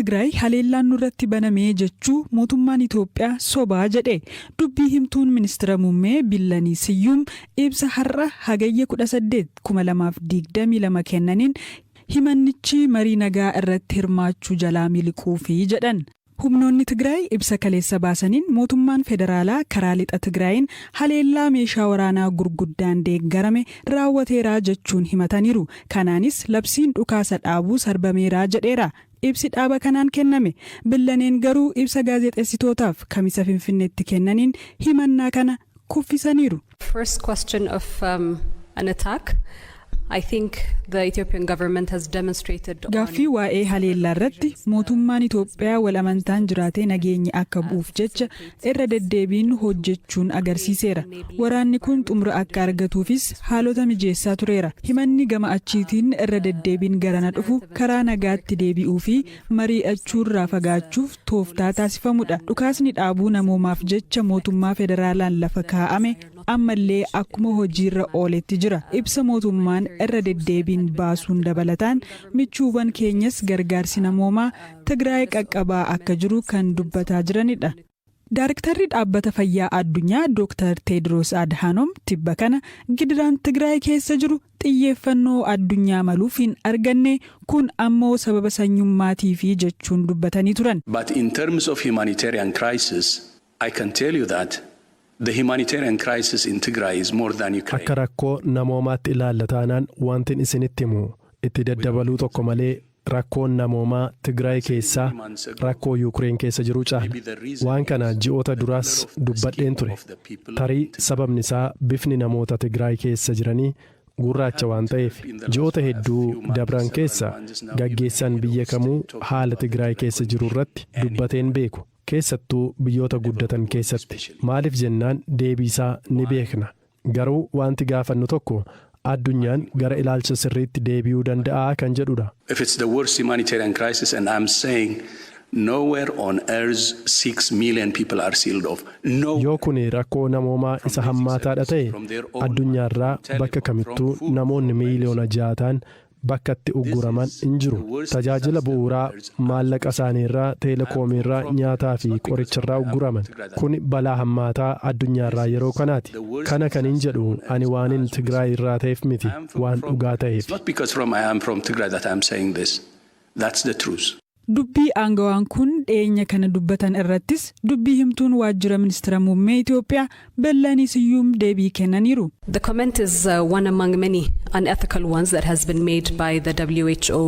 Tigraay haleellaan nurratti banamee jechuu mootummaan Itoophiyaa sobaa jedhe. Dubbii himtuun ministeera muummee Billanii Siyyuum ibsa har'a hagayya 18 2022 kennaniin himannichi marii nagaa irratti hirmaachuu jalaa miliquufi jedhan. Humnoonni Tigraay ibsa kaleessa baasaniin mootummaan federaalaa karaa lixa Tigraayin haleellaa meeshaa waraanaa gurguddaan deeggarame raawwateeraa jechuun himataniiru. Kanaanis labsiin dhukaasa dhaabuu sarbameeraa jedheera. Ibsi dhaaba kanaan kenname. Billaneen garuu ibsa gaazexeessitootaaf kamisa Finfinneetti kennaniin himannaa kana kuffisaniiru. First question of an attack. I think the Ethiopian government has demonstrated Gaaffii waa'ee haleellaa irratti mootummaan Itoophiyaa wal amantaan jiraatee nageenya akka bu'uuf jecha irra deddeebiin hojjechuun agarsiiseera. Waraanni kun xumura akka argatuufis haalota mijeessaa tureera. Himanni gama achiitiin irra deddeebiin garana dhufu karaa nagaatti deebi'uu fi mari'achuurraa fagaachuuf tooftaa taasifamudha. Dhukaasni dhaabuu namoomaaf jecha mootummaa federaalaan lafa kaa'ame ammallee akkuma hojiirra ooletti jira. Ibsa mootummaan irra deddeebiin baasuun dabalataan michuuwwan keenyas gargaarsi namoomaa Tigraay qaqqabaa akka jiru kan dubbataa jiranidha. Daarektarri dhaabbata fayyaa addunyaa Dr. Tedros Adhanom tibba kana gidiraan Tigraay keessa jiru xiyyeeffannoo addunyaa maluuf hin arganne kun ammoo sababa sanyummaatiifi jechuun dubbatanii turan. But in terms of humanitarian crisis, I can tell you that the humanitarian crisis in Tigray is more than Ukraine. Akka rakkoo namoomaatti ilaallataanaan wantin isinitti himu itti daddabaluu tokko malee rakkoon namoomaa Tigraay keessaa rakkoo Ukraine keessa jiru caala. Waan kana ji'oota duraas dubbadheen ture. Tarii sababni isaa bifni namoota Tigraay keessa jiranii gurraacha waan ta'eef ji'oota hedduu dabran keessa gaggeessaan biyya kamuu haala Tigraay keessa jiru irratti dubbateen beeku. Keessattuu biyyoota guddatan keessatti maaliif jennaan deebiisaa ni beekna. Garuu wanti gaafannu tokko addunyaan gara ilaalcha sirriitti deebi'uu danda'a kan jedhudha. If it's the worst humanitarian crisis and I'm saying nowhere on earth 6 million people are sealed off. Yoo kuni rakkoo namoomaa isa hammaataadha ta'e addunyaarraa bakka kamittuu namoonni miiliyoona 6 bakkatti ugguraman hin jiru. Tajaajila bu'uuraa maallaqa isaaniirraa teelekoomiirraa nyaataa fi qoricharraa ugguraman. Kun balaa hammaataa addunyaarraa yeroo kanaati. Kana kan hin jedhu ani waanin Tigraay irraa ta'eef miti waan dhugaa ta'eef. Not because I am from Tigray that I'm saying this. That's the truth. Dubbii aangawaan kun dhiyeenya kana dubbatan irrattis dubbii himtuun waajjira ministeera muummee Itoophiyaa Billanii Siyyuum deebii kennaniiru. The comment is one among many unethical ones that has been made by the WHO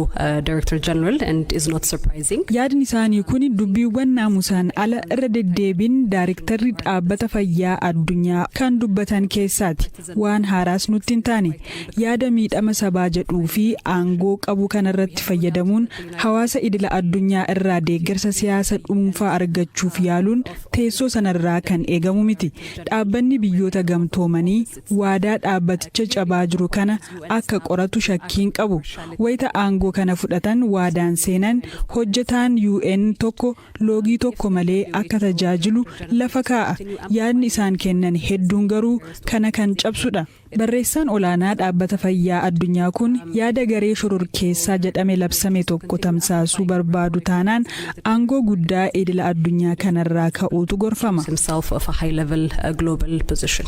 Director General and is not surprising. Yaadni isaanii kun dubbiiwwan naamusaan ala irra deddeebiin Daarektarri dhaabbata fayyaa addunyaa kan dubbatan keessaati. Waan haaraas nutti hin taane yaada miidhama sabaa jedhuu fi aangoo qabu kanarratti fayyadamuun hawaasa idila addunyaa irraa deeggarsa siyaasa dhuunfaa argachuuf yaaluun teessoo sanarraa kan eegamu miti. Dhaabbanni biyyoota gamtoomanii waadaa dhaabbaticha cabaa jiru kana akka qoratu shakkiin qabu. Wayita aangoo kana fudhatan waadaan seenan hojjetaan UN tokko loogii tokko malee akka tajaajilu lafa kaa'a. Yaadni isaan kennan hedduun garuu kana kan cabsudha. Barreessaan olaanaa dhaabbata fayyaa addunyaa kun yaada garee shororkeessaa jedhame labsame tokko tamsaasuu barbaadu taanaan aangoo guddaa idila addunyaa kanarraa ka'uutu gorfama. Himself of a high level global position.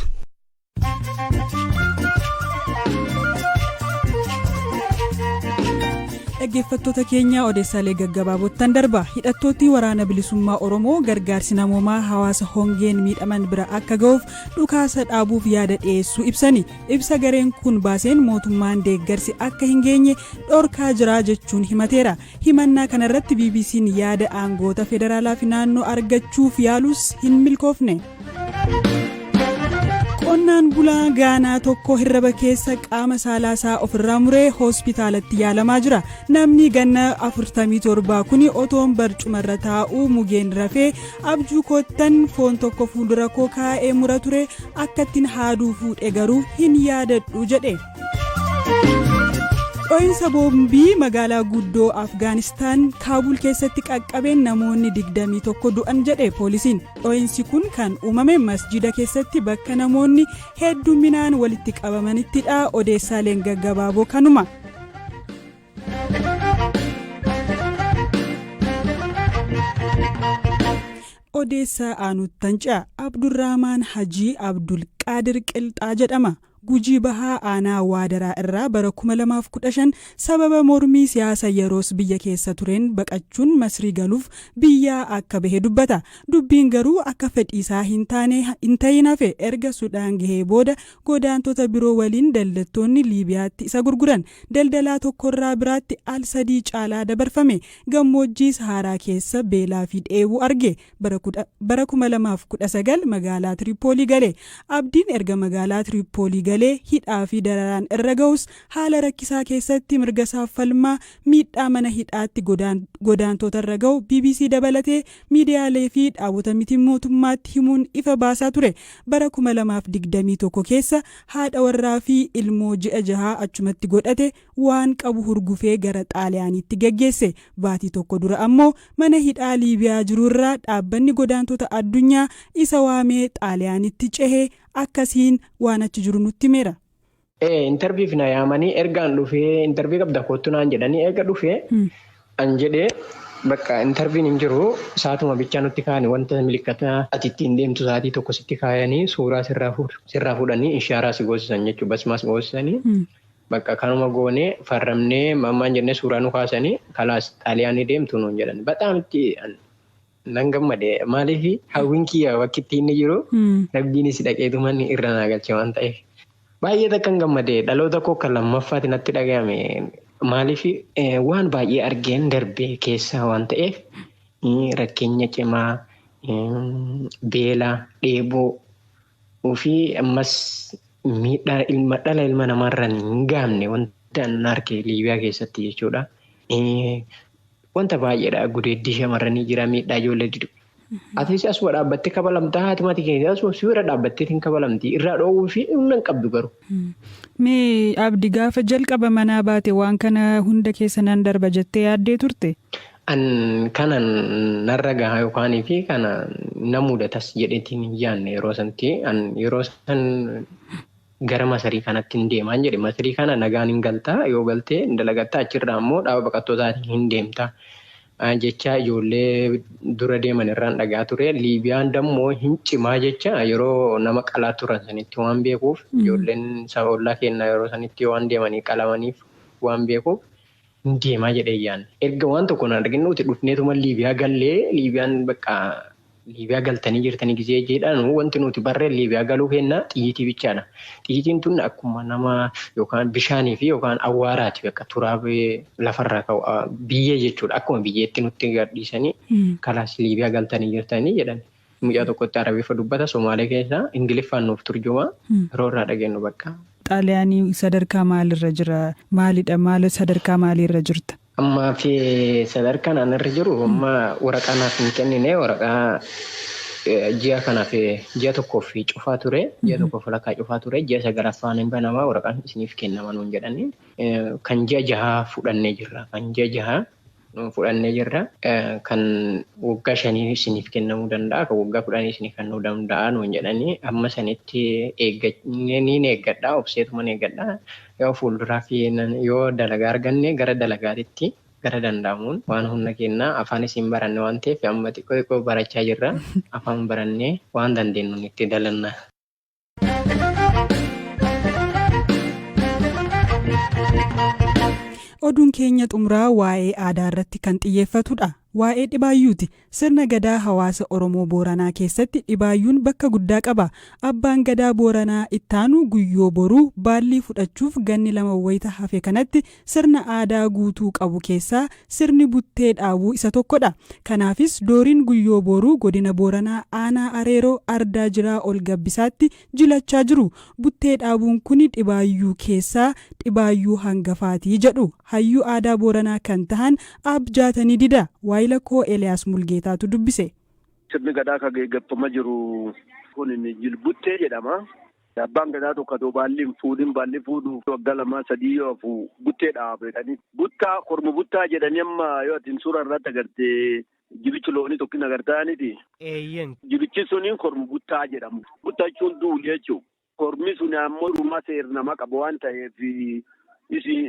Dhaggeeffattoota keenya odeessaalee gaggabaabottan darba. Hidhattoonni waraana bilisummaa Oromoo gargaarsi namoomaa hawaasa hongeen miidhaman bira akka ga'uuf dhukaasa dhaabuuf yaada dhiyeessuu ibsani. Ibsa gareen kun baaseen mootummaan deeggarsi akka hin geenye dhorkaa jira jechuun himateera. Himannaa kanarratti BBC'n yaada aangoota federaalaa fi naannoo argachuuf yaalus hin milkoofne. Qonnaan bulaa Gaanaa tokko hirraba keessa qaama saalaasaa ofirraa muree hospitaalatti yaalamaa jira. Namni ganna 47 kuni otoon barcumarra taa'uu mugeen rafee abjuu koottan foon tokko fuuldura koo kaa'ee mura ture akkattiin haaduu fuudhe garuu hin yaadadhu jedhe. Dho'insa boombii magaalaa guddoo Afgaanistaan Kaabul keessatti qaqqabeen namoonni 21 du'an jedhe poolisiin. Dho'insi kun kan uumame masjida keessatti bakka namoonni hedduminaan walitti qabamanittidha. Odeessaaleen gaggabaaboo kanuma. odeessaa aanuttanca Abdurrahmaan Hajii Abdul Qaadir Qilxaa jedhama. Gujii Bahaa Aanaa Waadaraa irraa bara 2015 sababa mormii siyaasa yeroos biyya keessa tureen baqachuun Masrii galuuf biyyaa akka bahe dubbata. Dubbiin garuu akka fedhiisaa hin ta'in hafe erga Sudaan gahee booda godaantota biroo waliin daldaltoonni Liibiyaatti isa gurguran. Daldalaa tokkorraa biraatti al 3 caalaa dabarfame. Gammoojjii Saharaa keessa beelaa fi dheebuu arge. Bara 2019 magaalaa Tiripoolii gale. Abdiin erga magaalaa Tiripoolii galee hidhaa fi dararaan irra ga'us haala rakkisaa keessatti mirga isaaf falmaa miidhaa mana hidhaatti godaantota irra ga'u BBC dabalatee miidiyaalee fi dhaabota miti mootummaatti himuun ifa baasaa ture. Bara 2021 keessa haadha warraa fi ilmoo ji'a 6 achumatti godhate waan qabu hurgufee gara Xaaliyaaniitti geggeesse. Baatii tokko dura ammoo mana hidhaa Liibiyaa jirurraa dhaabbanni godaantota addunyaa isa waamee Xaaliyaaniitti cehee akkasiin waan achi jiru nutti meera. Interviif na yaamanii ergaan dhufee intervii qabda kottu naan jedhanii erga dhufee an jedhee bakka interviin hin jiru saatuma bichaa nutti kaa'anii wanta milikkata ati ittiin deemtu saatii tokko sitti kaayanii suuraa sirraa fuudhanii ishaaraa si goosisan jechuudha basmaas goosisanii bakka kanuma goonee farramnee mammaan jennee suuraa nu kaasanii kalaas Xaaliyaanii deemtu nuun jedhan bataam itti nan gammade maaliif hawwiin kiyya bakki ittiin inni jiru rabbiinis dhaqeetu manni irra naa galche waan ta'eef baay'ee takkan gammade dhaloota koo kan lammaffaatti natti dhagahame maaliif waan baay'ee argeen darbee keessaa waan ta'eef rakkeenya cimaa beela dheeboo fi ammas miidhaa dhala ilma namaarra hin gaamne wanta an arge Liibiyaa keessatti jechuudha. Wanta baay'eedha gudeeddii shamarranii jira miidhaa ijoollee didu. Atiis asuma dhaabbattee kabalamtaa haati maatii keenya asuma sibiira dhaabbattee hin kabalamti irraa dhoowwuu fi humna hin qabdu garuu. Mee Abdi gaafa jalqaba manaa baate waan kana hunda keessa nan darba jettee yaaddee turte? Kana narra gahaa yookaan fi kana na mudatas jedheetiin hin yaadne yeroo sanatti yeroo san gara Masrii kanatti hin deemaan jedhe Masrii kana nagaan hin galtaa yoo galtee hin dalagattaa achirraa immoo dhaaba baqattootaatiin hin deemtaa jecha ijoollee dura deeman irraan dhagaa ture Liibiyaan dammoo hin cimaa jecha yeroo nama qalaa turan sanitti waan beekuuf ijoolleen saba ollaa kennaa yeroo sanitti waan deemanii qalamaniif waan beekuuf hin deemaa jedhee yaadne erga waan tokko na arginnuuti dhufneetuma Liibiyaa gallee Liibiyaan bakka Liibiyaa galtanii jirtanii gisee jedhaan wanti nuti barreen Liibiyaa galuu kennaa xiyyiitii bichaadha. Xiyyiitiin tun akkuma nama yookaan bishaanii fi yookaan awwaaraati bakka turaabee lafarraa ka'u biyyee jechuudha. Akkuma biyyeetti nutti gadhiisanii kalaas Liibiyaa galtanii jirtanii jedhan. Mucaa tokkotti Arabiiffa dubbata Somaalee keessaa Ingiliffaan nuuf turjuma yeroo irraa dhageenyu bakka. Xaaliyaanii sadarkaa maalirra jira? Maalidha? Maal sadarkaa maaliirra jirta? Amma fi sadarkaan an irra jiru amma waraqaa naaf hin kennine waraqaa ji'a kanaaf ji'a tokkoof cufaa ture ji'a tokkoof walakkaa cufaa ture ji'a sagalaffaan hin banamaa waraqaan isiniif kennama nuun jedhanii kan ji'a 6 fudhannee jirra kan waggaa 5 isiniif kennamuu danda'a kan waggaa 10 isiniif kennuu danda'a nuun jedhanii amma sanitti eeggadhaa obseetuma eeggadhaa yoo fuulduraa fi yoo dalagaa arganne gara dalagaatitti gara danda'amuun waan humna kennaa afaan isin baranne waan ta'eef amma xiqqoo barachaa jirra afaan barannee waan dandeenyu itti dalanna. Oduun keenya xumuraa waa'ee aadaa irratti kan xiyyeeffatudha. Waa'ee dhibaayyuuti. Sirna gadaa hawaasa Oromoo Booranaa keessatti dhibaayyuun bakka guddaa qaba. Abbaan gadaa Booranaa ittaanu guyyoo boruu baallii fudhachuuf ganni 2 wayita hafe kanatti sirna aadaa guutuu qabu keessaa sirni buttee dhaabuu isa tokkodha. Kanaafis dooriin guyyoo boruu godina Booranaa aanaa Areeroo Ardaa Jiraa ol gabbisaatti jilachaa jiru. Buttee dhaabuun kuni dhibaayyuu keessaa dhibaayyuu hangafaatii jedhu. Hayyuu aadaa Booranaa kan tahan abjaatanii dida. Waayila koo Eliyaas Mulgeetaatu dubbise. Sirni gadaa kan gaggeeffamaa jiru kun jilbuttee jedhama. Abbaan gadaa tokko baalli fuudhu waggaa 2-3 yoo hafu buttee dhaabedhani. Buttaa korma buttaa jedhanii amma yoo atin suura irratti agartee jibichi loonii tokkin agartaaniti. Jibichi suni korma buttaa jedhamu. Buttaa jechuun duuli jechuudha. Kormi suni ammoo dhumaa seera qabu waan ta'eef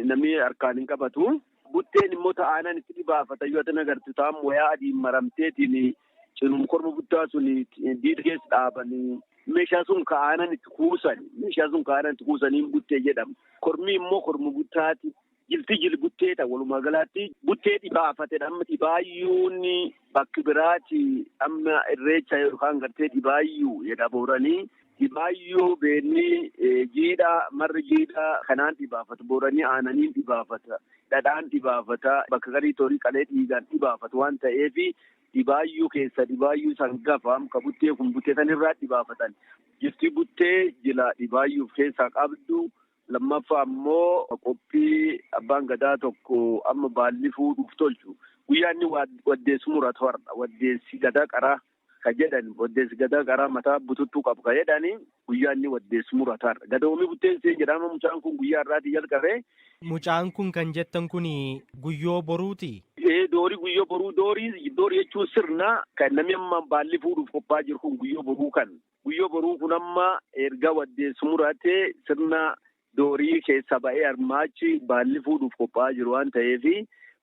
namni harkaan hin qabatu. Butteen immoo ta'anan itti dhibaafata yoo ta'an agartu ta'an wayaa adiin maramteetiin cinum korma buttaa sun diida keessa dhaabanii meeshaa sun ka'aanan itti kuusanii buttee jedhama. Kormi immoo korma buttaati. Jilti jil butteeta walumaa galaatti buttee dhibaafate amma dhibaayyuun bakki biraati amma irreecha yookaan gartee dhibaayyuu jedha booranii dhibaayyuu beennii jiidhaa marri jiidhaa kanaan dhibaafata booranii aananiin dhibaafata dhadhaan dhibaafata bakka garii torii qalee dhiigaan dhibaafata waan ta'eef dhibaayyuu keessa dhibaayyuu sangafa ka buttee kun buttee sanirraa dhibaafatan jilti buttee jila dhibaayyuuf keessaa qabdu. Lammaffaa ammoo qophii abbaan gadaa tokko amma baalli fuudhuuf tolchu guyyaa inni waddeessi muratu har'a waddeessi gadaa qaraa ka jedhan waddeessi gadaa qaraa mataa bututtuu qabu ka jedhani guyyaa inni waddeessi muratu har'a gadoomii butteessee jedhama mucaan kun guyyaa irraatii jalqabee. Mucaan kun kan jettan kun guyyoo boruuti. Doorii guyyoo boruu doorii jechuun sirna kan namni amma baalli fuudhuuf qophaa jiru kun guyyoo boruu kun amma erga waddeessi muratee sirna. Doorii keessa ba'ee armaachi baalli fuudhuuf qophaa'aa jiru waan ta'eef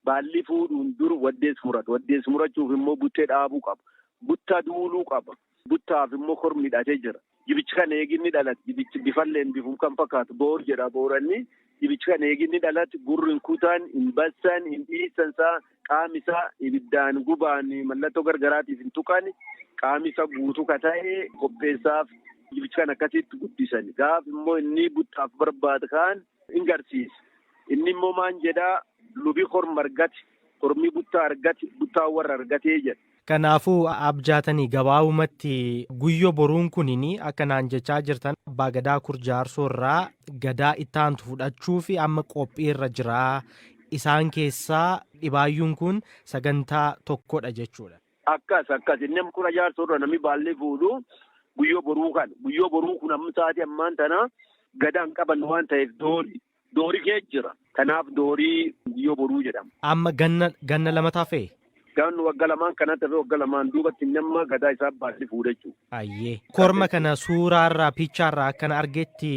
baalli fuudhuun dur waddeessi muratu. Waddeessi murachuuf immoo buttee dhaabuu qaba. Buttaa duuluu qaba. Buttaaf immoo kormi hidhatee jira. Jibichi kan eeginni dhalate. Jibichi bifalleen bifum kan fakkaatu boor jedha booranni. Jibichi kan eeginni dhalate gurri hin kutaan, hin bassan, hin dhiissansaa, qaamisaa ibiddaan gubaan mallattoo gargaraatiif hin tuqan qaamisa guutuu ka ta'e qopheessaaf. Jibichi kan akkasitti guddisan gaaf immoo inni buttaaf barbaada kaan hin garsiisa. Inni immoo maan jedhaa lubi korma argate kormi buttaa argate buttaa warra argatee jedha. Kanaafuu abjaatanii gabaabumatti guyyoo boruun kunin akka naan jechaa jirtan abbaa gadaa kurjaarsoo irraa gadaa ittaantu fudhachuu fi amma qophiirra jiraa isaan keessaa dhibaayyuun kun sagantaa tokkodha jechuudha. Akkas inni kura jaarsoo irra namni baallee fuudhu. Guyyoo boruu kun amma sa'aatii ammaan tana gadaan qaban waan ta'eef doorii kee jira. Kanaaf doorii guyyoo boruu jedhama. Amma ganna lama taafee? Gannu wagga lamaan kana tafe wagga lamaan duubatti nama gadaa isaa baalli fuudha jechuudha. Ayyee. Korma kana suuraarraa piichaarraa akkana argetti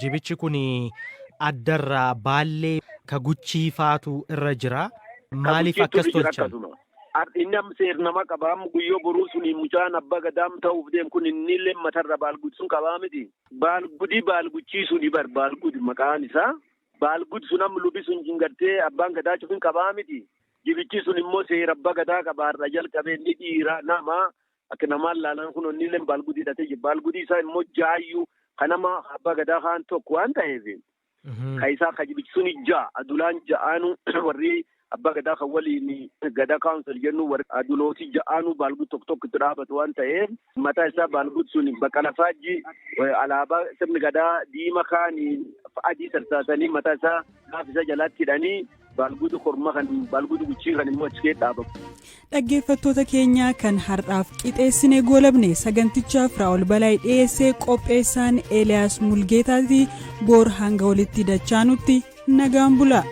jibichi kun addarraa baallee ka guchiifaatu irra jira. Maaliif akkas tolchan? Inni amma seernama qabaa guyyoo boruu suni mucaan abbaa gadaam ta'uuf deemu kun inni illee matarra baalgudi sun qabaa miti. Baalguchiisuu ni baalgudi maqaan isaa. Baalgudi sun amma lubi sun jingartee abbaan gadaa cufiin qabaa miti. Jibichi sun immoo seera abbaa gadaa qabaarra jalqabee inni dhiira nama akka namaan laalan kun inni illee baalgudi hidhatee jira. Baalgudi isaa immoo jaayyuu kan nama abbaa gadaa kaan tokko waan ta'eef. Ka isaa ka jibichi sun adulaan ja'aanu warri. Abbaa gadaa kan waliin gadaa kaawunsel jennu adulooti ja'aanu baalgud tokko itti dhaabatu waan ta'eef mataa isaa baalgud sun bakka lafaajji alaabaa sirni gadaa diima kaanii adii sarsaasanii mataa isaa gaaf isa jalaatti hidhanii baalgudu korma kan baalgudu guchii kan immoo achi keessa dhaabamu. Dhaggeeffattoota keenya kan har'aaf qixeessine goolabne sagantichaaf Raa'ol Balaayi dhiyeessee qopheessaan Eeliyaas Mulgeetaati boor hanga walitti dachaanutti nagaan bulaa.